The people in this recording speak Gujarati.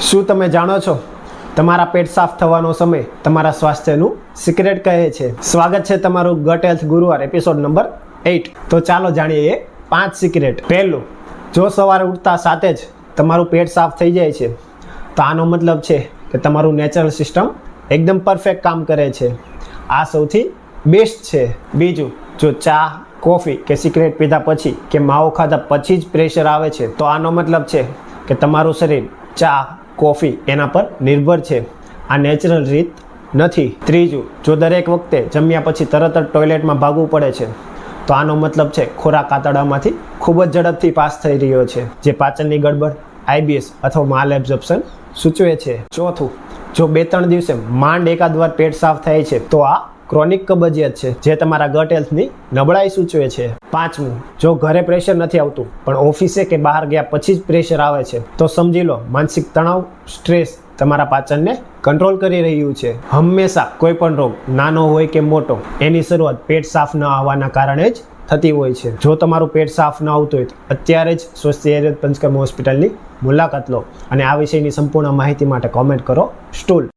શું તમે જાણો છો તમારા પેટ સાફ થવાનો સમય તમારા સ્વાસ્થ્યનું સિક્રેટ કહે છે? સ્વાગત છે તમારું ગટ હેલ્થ ગુરુવાર એપિસોડ નંબર 8. તો ચાલો જાણીએ 5 સિક્રેટ. પહેલું, જો સવારે ઉઠતા સાથે જ તમારું પેટ સાફ થઈ જાય છે તો આનો મતલબ છે કે તમારું નેચરલ સિસ્ટમ એકદમ પરફેક્ટ કામ કરે છે. આ સૌથી બેસ્ટ છે. બીજું, જો ચા, કોફી કે સિગરેટ પીધા પછી કે માવો ખાધા પછી જ પ્રેશર આવે છે તો આનો મતલબ છે કે તમારું શરીર ચા, કોફી એના પર નિર્ભર છે. આ નેચરલ રીત નથી. ત્રીજું, જો દરેક વખતે જમ્યા પછી તરત જ ટોયલેટમાં ભાગવું પડે છે તો આનો મતલબ છે ખોરાક આંતરડામાંથી ખૂબ જ ઝડપથી પાસ થઈ રહ્યો છે, જે પાચનની ગડબડ, IBS અથવા માલ એબ્ઝોર્પ્શન સૂચવે છે. ચોથું, જો 2-3 દિવસે માંડ એકાદ વાર પેટ સાફ થાય છે તો આ ક્રોનિક કબજિયાત છે, જે તમારા ગટ હેલ્થની નબળાઈ સૂચવે છે. પાંચમું, જો ઘરે પ્રેશર નથી આવતું પણ ઓફિસે કે બહાર ગયા પછી જ પ્રેશર આવે છે તો સમજી લો માનસિક તણાવ, સ્ટ્રેસ તમારા પાચનને કંટ્રોલ કરી રહ્યું છે. હંમેશા કોઈ પણ રોગ, નાનો હોય કે મોટો, એની શરૂઆત પેટ સાફ ન આવવાના કારણે જ થતી હોય છે. જો તમારું પેટ સાફ ન આવતું હોય તો અત્યારે જ સ્વસ્થ આયુર્વેદ પંચકર્મ હોસ્પિટલની મુલાકાત લો અને આ વિષયની સંપૂર્ણ માહિતી માટે કોમેન્ટ કરો સ્ટૂલ.